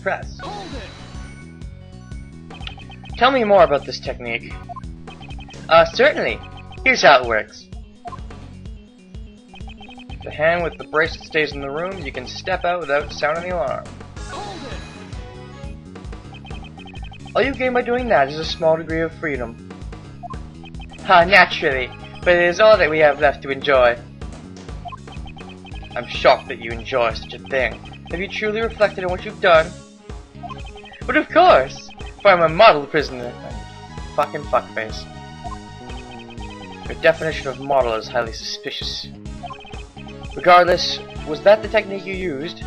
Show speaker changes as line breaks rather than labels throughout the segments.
Press. Tell me more about this technique. Certainly. Here's how it works. The hand with the bracelet stays in the room. You can step out without sounding the alarm. All you gain by doing that is a small degree of freedom. Naturally, but it is all that we have left to enjoy. I'm shocked that you enjoy such a thing. Have you truly reflected on what you've done? But of course! For I'm a model prisoner. Fucking fuckface. Your definition of model is highly suspicious. Regardless, was that the technique you used?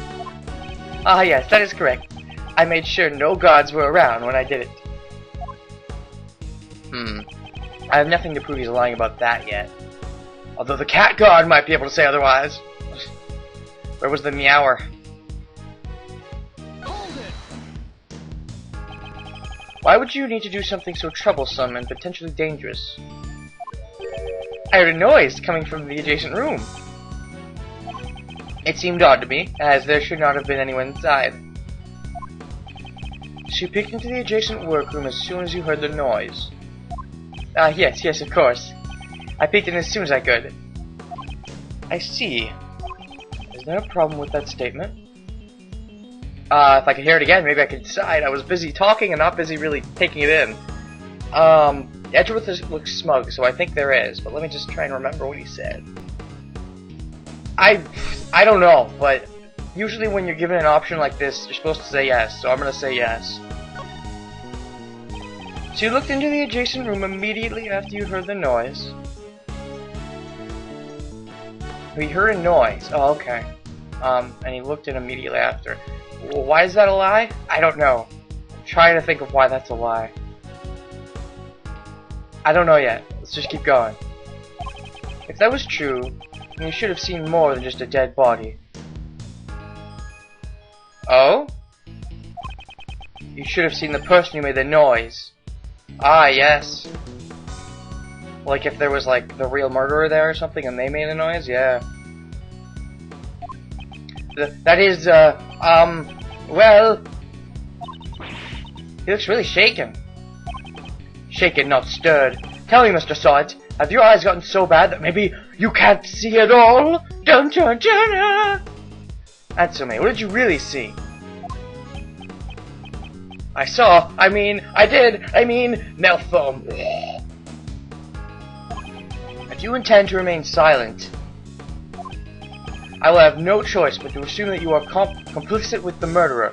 Ah yes, that is correct. I made sure no gods were around when I did it. I have nothing to prove he's lying about that yet. Although the cat god might be able to say otherwise. Where was the meower? Why would you need to do something so troublesome and potentially dangerous? I heard a noise coming from the adjacent room. It seemed odd to me, as there should not have been anyone inside. So you peeked into the adjacent workroom as soon as you heard the noise. Yes, of course. I peeked in as soon as I could. I see. Is there a problem with that statement? If I could hear it again, maybe I could decide. I was busy talking and not busy really taking it in. Edgeworth looks smug, so I think there is, but let me just try and remember what he said. I don't know, but usually when you're given an option like this, you're supposed to say yes, so I'm gonna say yes. So you looked into the adjacent room immediately after you heard the noise. We heard a noise. Oh, okay. And he looked in immediately after. Well, why is that a lie? I don't know. I'm trying to think of why that's a lie. I don't know yet. Let's just keep going. If that was true, then you should have seen more than just a dead body. Oh? You should have seen the person who made the noise. Ah, yes. Like if there was like the real murderer there or something and they made a noise, yeah. That is, well... He looks really shaken. Shaken, not stirred. Tell me, Mr. Salt, have your eyes gotten so bad that maybe you can't see at all? Dun dun dun! Answer me, what did you really see? I did, mouth foam. If you intend to remain silent, I will have no choice but to assume that you are complicit with the murderer.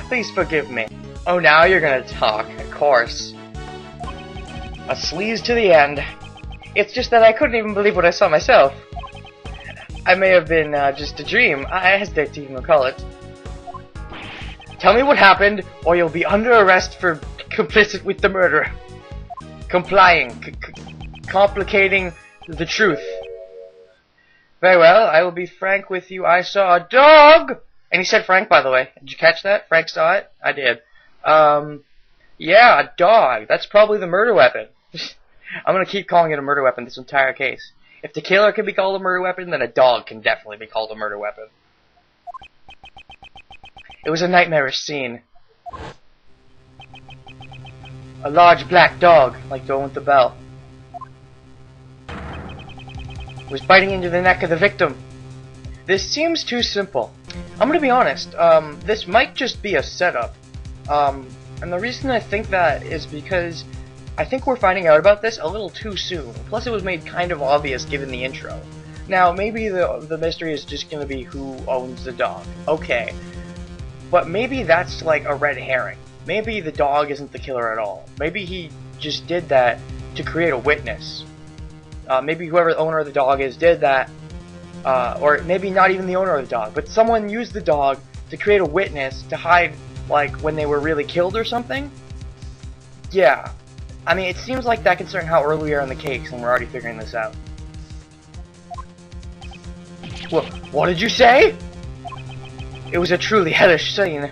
Please forgive me. Oh, now you're gonna talk, of course. A sleaze to the end. It's just that I couldn't even believe what I saw myself. I may have been just a dream. I hesitate to even recall it. Tell me what happened, or you'll be under arrest for complicit with the murderer. Complicating the truth. Very well, I will be frank with you. I saw a dog! And he said Frank, by the way. Did you catch that? Frank saw it? I did. Yeah, a dog. That's probably the murder weapon. I'm gonna keep calling it a murder weapon this entire case. If the killer can be called a murder weapon, then a dog can definitely be called a murder weapon. It was a nightmarish scene. A large black dog, like the one with the bell, was biting into the neck of the victim. This seems too simple. I'm gonna be honest, this might just be a setup. And the reason I think that is because I think we're finding out about this a little too soon. Plus it was made kind of obvious given the intro. Now, maybe the mystery is just gonna be who owns the dog. Okay. But maybe that's like a red herring. Maybe the dog isn't the killer at all. Maybe he just did that to create a witness. Maybe whoever the owner of the dog is did that. Or maybe not even the owner of the dog, but someone used the dog to create a witness to hide, like, when they were really killed or something? Yeah. I mean, it seems like that considering how early we are in the case, and we're already figuring this out. What did you say? It was a truly hellish scene.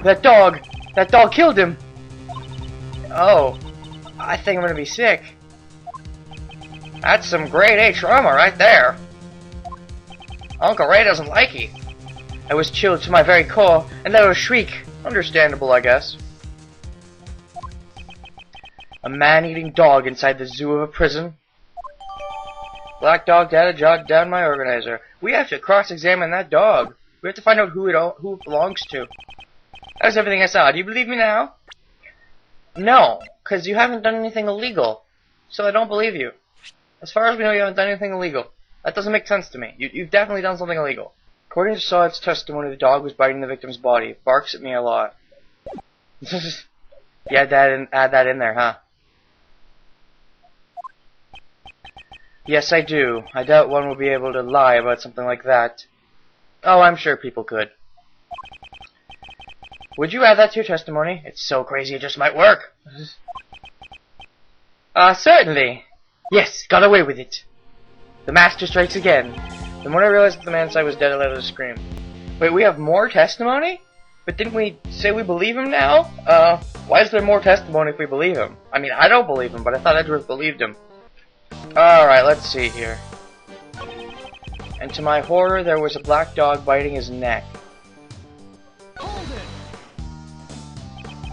That dog killed him. Oh, I think I'm gonna be sick. That's some grade A trauma right there. Uncle Ray doesn't like it. I was chilled to my very core, and let out a shriek. Understandable, I guess. A man-eating dog inside the zoo of a prison. Black dog data jotted down my organizer. We have to cross-examine that dog. We have to find out who it belongs to. That's everything I saw. Do you believe me now? No, because you haven't done anything illegal. So I don't believe you. As far as we know, you haven't done anything illegal. That doesn't make sense to me. You've definitely done something illegal. According to Saad's testimony, the dog was biting the victim's body. It barks at me a lot. You add that in there, huh? Yes, I do. I doubt one will be able to lie about something like that. Oh, I'm sure people could. Would you add that to your testimony? It's so crazy it just might work. Certainly. Yes, got away with it. The master strikes again. The moment I realized that the man's side was dead, I let out a scream. Wait, we have more testimony? But didn't we say we believe him now? Why is there more testimony if we believe him? I mean, I don't believe him, but I thought Edgeworth believed him. Alright, let's see here. And to my horror, there was a black dog biting his neck.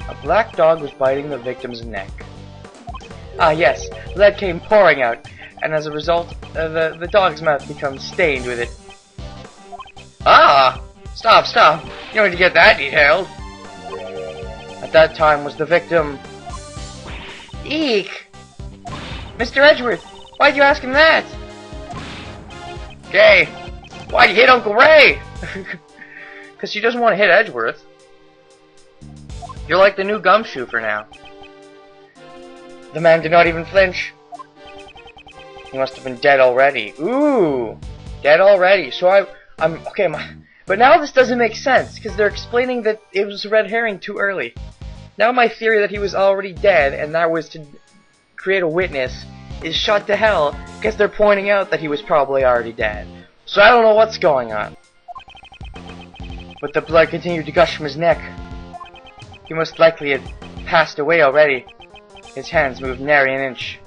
A black dog was biting the victim's neck. Ah, yes, blood came pouring out, and as a result, the dog's mouth becomes stained with it. Ah! Stop! You don't need to get that detailed. At that time was the victim. Eek! Mr. Edgeworth, why'd you ask him that? Okay, why'd you hit Uncle Ray? Because she doesn't want to hit Edgeworth. You're like the new gumshoe for now. The man did not even flinch. He must have been dead already. Ooh! Dead already. So I'm okay, but now this doesn't make sense, because they're explaining that it was a red herring too early. Now my theory that he was already dead, and that was to create a witness, is shot to hell, because they're pointing out that he was probably already dead. So I don't know what's going on. But the blood continued to gush from his neck. He most likely had passed away already. His hands moved nary an inch.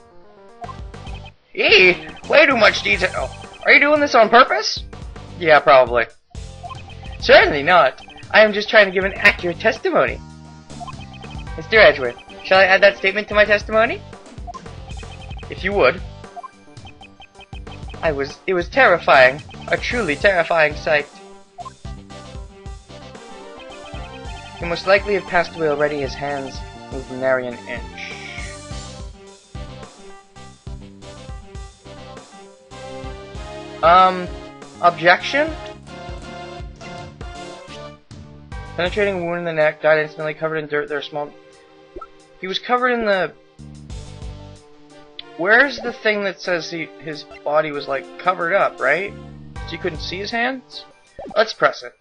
Eee! Way too much detail! Are you doing this on purpose? Yeah, probably. Certainly not. I am just trying to give an accurate testimony. Mr. Edgeworth, shall I add that statement to my testimony? If you would. It was terrifying. A truly terrifying sight. He most likely had passed away already. His hands moved nary an inch. Objection? Penetrating wound in the neck, died instantly, covered in dirt. There are small... He was covered in the... Where's the thing that says his body was, like, covered up, right? So you couldn't see his hands? Let's press it.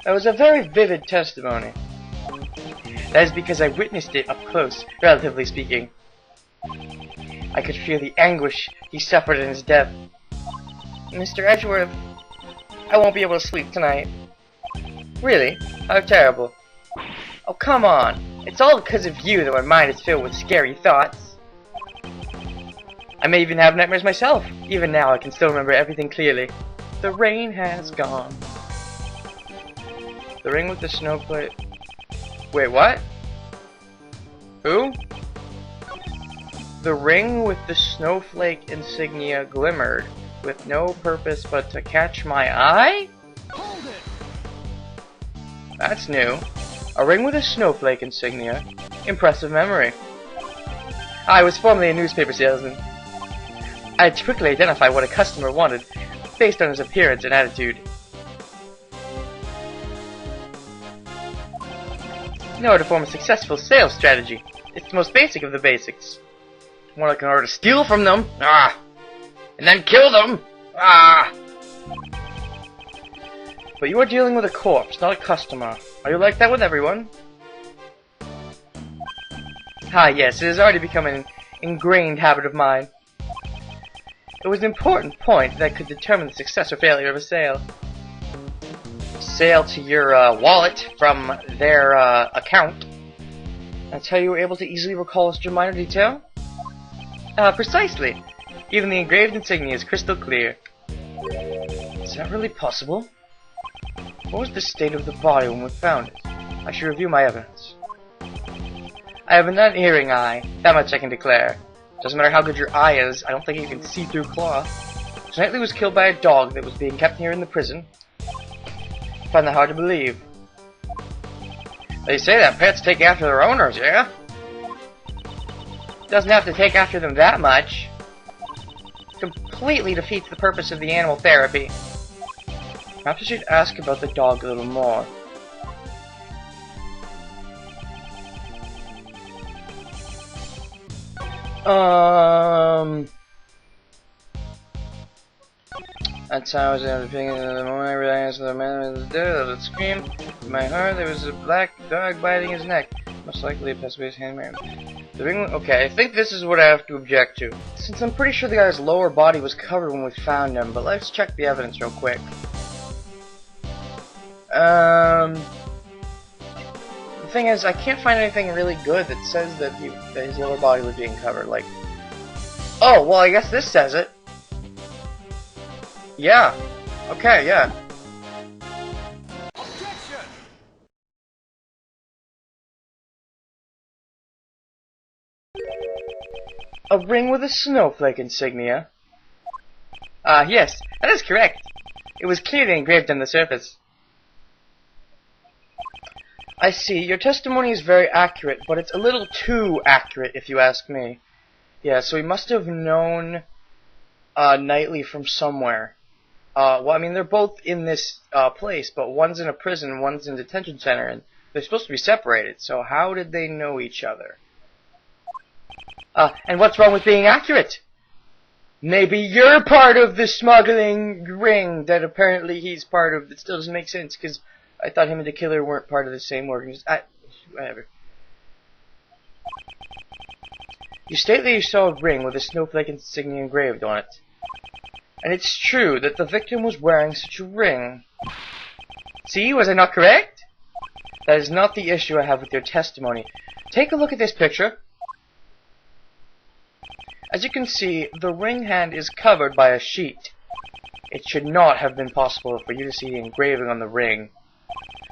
That was a very vivid testimony. That is because I witnessed it up close, relatively speaking. I could feel the anguish he suffered in his death. Mr. Edgeworth, I won't be able to sleep tonight. Really? How terrible. Oh, come on. It's all because of you that my mind is filled with scary thoughts. I may even have nightmares myself. Even now, I can still remember everything clearly. The rain has gone. The ring with the snowflake... Wait, what? Who? The ring with the snowflake insignia glimmered, with no purpose but to catch my eye? That's new. A ring with a snowflake insignia. Impressive memory. I was formerly a newspaper salesman. I had to quickly identify what a customer wanted, based on his appearance and attitude. In order to form a successful sales strategy, it's the most basic of the basics. More like in order to steal from them, and then kill them, But you are dealing with a corpse, not a customer. Are you like that with everyone? Yes, it has already become an ingrained habit of mine. It was an important point that could determine the success or failure of a sale. Sale to your wallet from their account. That's how you were able to easily recall such a minor detail? Precisely. Even the engraved insignia is crystal clear. Is that really possible? What was the state of the body when we found it? I should review my evidence. I have an unerring eye. That much I can declare. Doesn't matter how good your eye is, I don't think you can see through cloth. Knightley was killed by a dog that was being kept here in the prison. I find that hard to believe. They say that pets take after their owners, yeah? Doesn't have to take after them that much. Completely defeats the purpose of the animal therapy. Perhaps I should ask about the dog a little more. That's how I was in the beginning of the moment I realized the man was dead. I would scream. In my heart, there was a black dog biting his neck. Most likely a pessimist handmaid. Okay, I think this is what I have to object to. Since I'm pretty sure the guy's lower body was covered when we found him, but let's check the evidence real quick. The thing is, I can't find anything really good that says that his lower body was being covered. Like, oh, well, I guess this says it. Yeah. Okay, yeah.
Objection!
A ring with a snowflake insignia. Yes, that is correct. It was clearly engraved on the surface. I see. Your testimony is very accurate, but it's a little too accurate, if you ask me. Yeah, so he must have known Knightley from somewhere. Well, I mean, they're both in this place, but one's in a prison, one's in a detention center, and they're supposed to be separated, so how did they know each other? And what's wrong with being accurate? Maybe you're part of the smuggling ring that apparently he's part of. That still doesn't make sense, because I thought him and the killer weren't part of the same organization. Whatever. You state that you saw a ring with a snowflake insignia engraved on it. And it's true that the victim was wearing such a ring. See, was I not correct? That is not the issue I have with your testimony. Take a look at this picture. As you can see, the ring hand is covered by a sheet. It should not have been possible for you to see the engraving on the ring.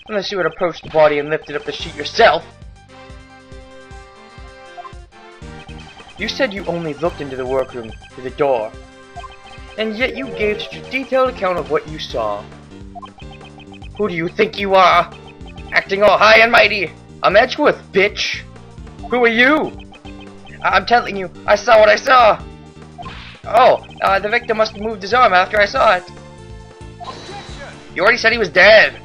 Unless you had approached the body and lifted up the sheet yourself. You said you only looked into the workroom through the door. And yet you gave such a detailed account of what you saw. Who do you think you are? Acting all high and mighty. I'm Edgeworth, bitch. Who are you? I'm telling you, I saw what I saw. Oh, the victim must have moved his arm after I saw it.
Objection!
You already said he was dead.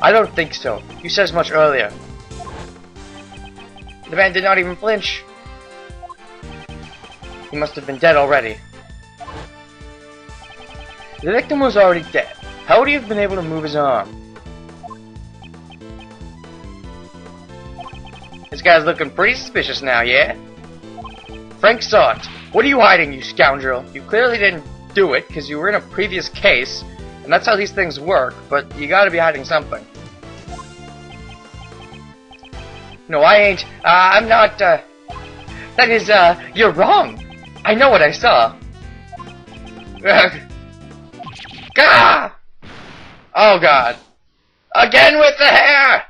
I don't think so. You said as much earlier. The man did not even flinch. He must have been dead already. The victim was already dead. How would he have been able to move his arm? This guy's looking pretty suspicious now, yeah? Frank saw it. What are you hiding, you scoundrel? You clearly didn't do it, because you were in a previous case, and that's how these things work, but you gotta be hiding something. No, I ain't. I'm not, That is, you're wrong. I know what I saw. Gah! Oh god. Again with the hair!